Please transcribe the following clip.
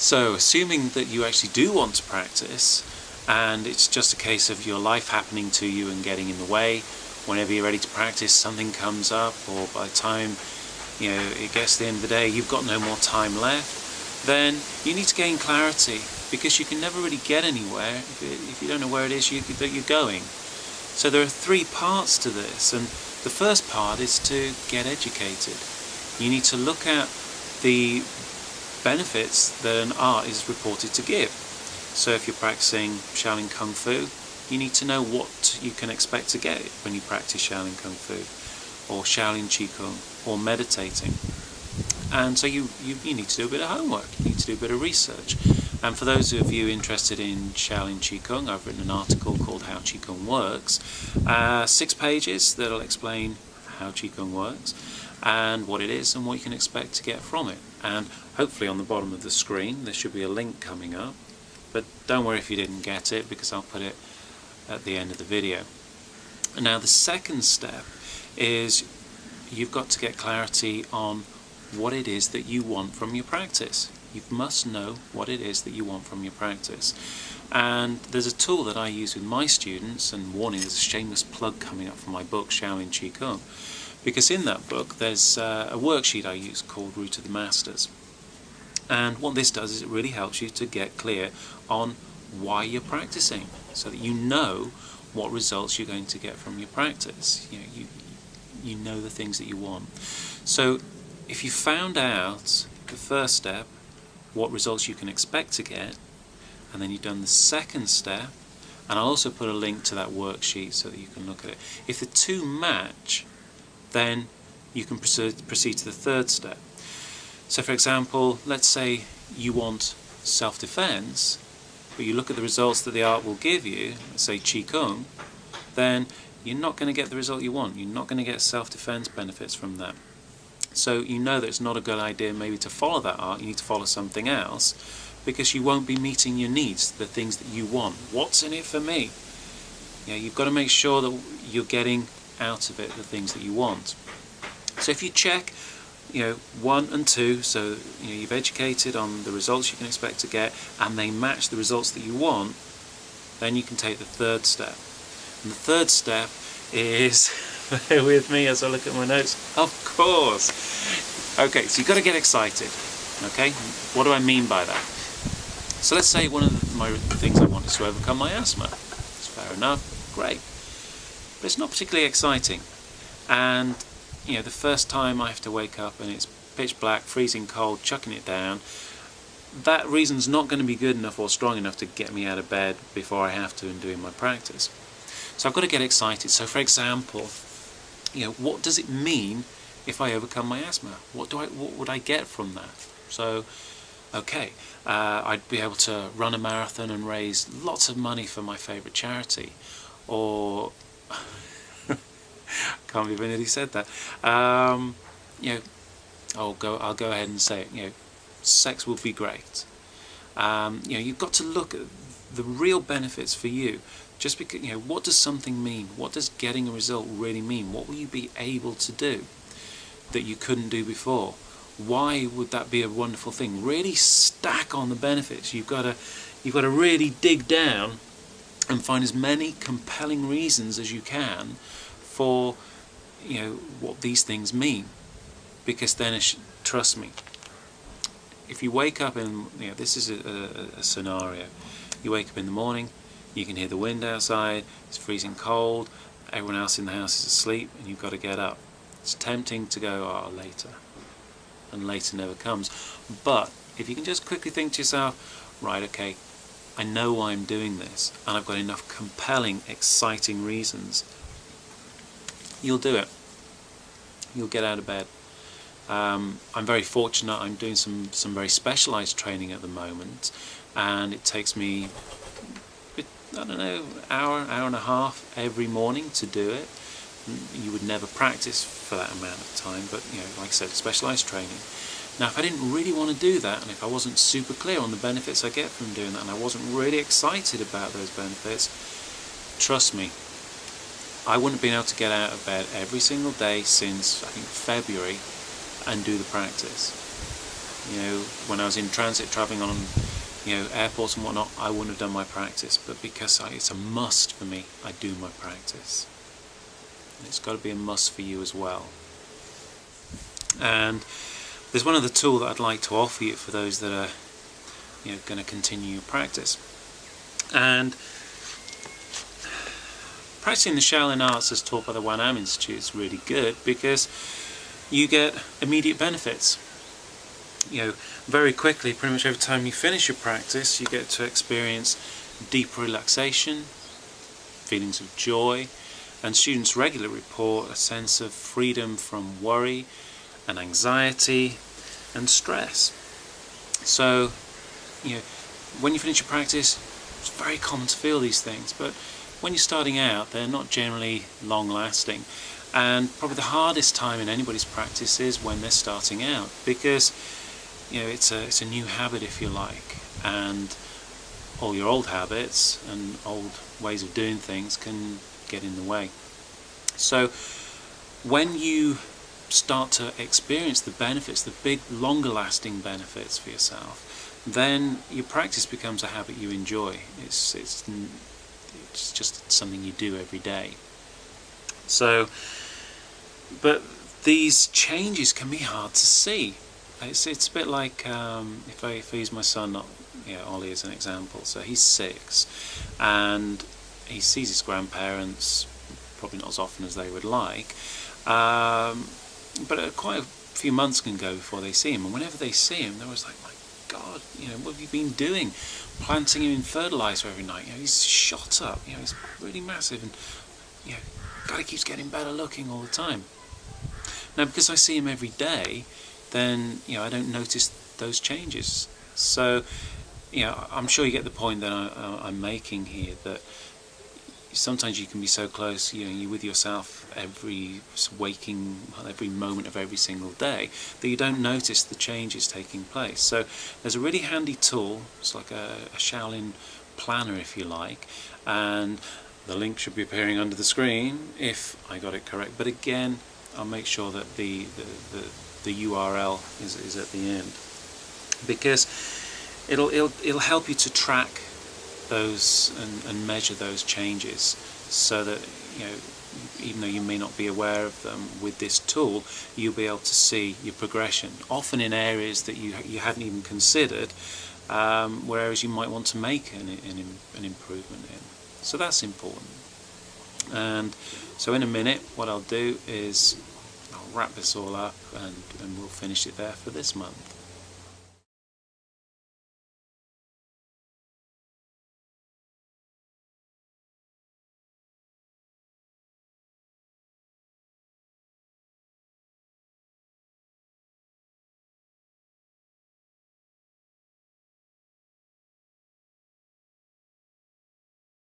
So, assuming that you actually do want to practice, and it's just a case of your life happening to you and getting in the way, whenever you're ready to practice, something comes up, or by the time it gets to the end of the day, you've got no more time left, then you need to gain clarity, because you can never really get anywhere if you don't know where it is that you're going. So there are three parts to this, and the first part is to get educated. You need to look at the benefits that an art is reported to give. So if you're practicing Shaolin Kung Fu, you need to know what you can expect to get when you practice Shaolin Kung Fu, or Shaolin Qigong, or meditating. And so you need to do a bit of homework, you need to do a bit of research. And for those of you interested in Shaolin Qigong, I've written an article called How Qigong Works, 6 pages that'll explain how Qigong works and what it is and what you can expect to get from it. And hopefully on the bottom of the screen there should be a link coming up, but don't worry if you didn't get it, because I'll put it at the end of the video. And now the second step is you've got to get clarity on what it is that you want from your practice. You must know what it is that you want from your practice. And there's a tool that I use with my students, and warning, there's a shameless plug coming up for my book, Shaolin Qigong, because in that book there's a worksheet I use called Route to the Masters. And what this does is it really helps you to get clear on why you're practicing, so that you know what results you're going to get from your practice. You know the things that you want. So if you found out the first step, what results you can expect to get, and then you've done the second step, and I'll also put a link to that worksheet so that you can look at it. If the two match, then you can proceed to the third step. So for example, let's say you want self-defense, but you look at the results that the art will give you, let's say Qigong, then you're not going to get the result you want. You're not going to get self-defense benefits from that. So you know that it's not a good idea maybe to follow that art. You need to follow something else, because you won't be meeting your needs, the things that you want. What's in it for me? You've got to make sure that you're getting out of it the things that you want. So if you check 1 and 2, so you've educated on the results you can expect to get, and they match the results that you want, then you can take the third step. And the third step is, bear with me as I look at my notes, of course. Okay, so you've got to get excited. Okay, what do I mean by that? So let's say one of my things I want is to overcome my asthma. It's fair enough, great. But it's not particularly exciting. And the first time I have to wake up and it's pitch black, freezing cold, chucking it down, that reason's not going to be good enough or strong enough to get me out of bed before I have to in doing my practice. So I've got to get excited. So for example, what does it mean if I overcome my asthma? What would I get from that? So, okay, I'd be able to run a marathon and raise lots of money for my favourite charity, or can't believe I nearly said that. I'll go ahead and say it. Sex will be great. You've got to look at the real benefits for you. Just because, what does something mean? What does getting a result really mean? What will you be able to do that you couldn't do before? Why would that be a wonderful thing? Really stack on the benefits. You've got to really dig down and find as many compelling reasons as you can for what these things mean. Because then, trust me, if you wake up in this is a scenario. You wake up in the morning. You can hear the wind outside, it's freezing cold, everyone else in the house is asleep, and you've got to get up. It's tempting to go, later, and later never comes. But if you can just quickly think to yourself, right, okay, I know why I'm doing this, and I've got enough compelling, exciting reasons, you'll do it. You'll get out of bed. I'm very fortunate. I'm doing some very specialised training at the moment, and it takes me, I don't know, hour and a half every morning to do it. You would never practice for that amount of time, but like I said, specialised training. Now, if I didn't really want to do that, and if I wasn't super clear on the benefits I get from doing that, and I wasn't really excited about those benefits, trust me, I wouldn't have been able to get out of bed every single day since, I think, February and do the practice. When I was in transit traveling on airports and whatnot, I wouldn't have done my practice, but because it's a must for me, I do my practice. And it's got to be a must for you as well. And there's one other tool that I'd like to offer you for those that are going to continue your practice. And practicing the Shaolin arts as taught by the Wan Am Institute is really good because you get immediate benefits. Very quickly, pretty much every time you finish your practice, you get to experience deep relaxation, feelings of joy, and students regularly report a sense of freedom from worry and anxiety and stress. So, when you finish your practice, it's very common to feel these things, but when you're starting out, they're not generally long-lasting. And probably the hardest time in anybody's practice is when they're starting out, because it's a new habit, if you like, and all your old habits and old ways of doing things can get in the way. So when you start to experience the benefits, the big, longer-lasting benefits for yourself, then your practice becomes a habit you enjoy. It's just something you do every day. So, but these changes can be hard to see. It's a bit like if I use my son, Ollie, as an example. So he's 6, and he sees his grandparents probably not as often as they would like, but quite a few months can go before they see him, and whenever they see him, they're always like, "My God, what have you been doing? Planting him in fertilizer every night. He's shot up. He's really massive, and God, he keeps getting better looking all the time." Now, because I see him every day, then I don't notice those changes. So I'm sure you get the point that I'm making here, that sometimes you can be so close, you're with yourself every moment of every single day, that you don't notice the changes taking place. So there's a really handy tool. It's like a Shaolin planner, if you like, and the link should be appearing under the screen if I got it correct. But again, I'll make sure that the URL is at the end, because it'll help you to track those and measure those changes, so that even though you may not be aware of them, with this tool you'll be able to see your progression, often in areas that you hadn't even considered, whereas you might want to make an improvement in. So that's important. And so in a minute, what I'll do is I'll wrap this all up and we'll finish it there for this month.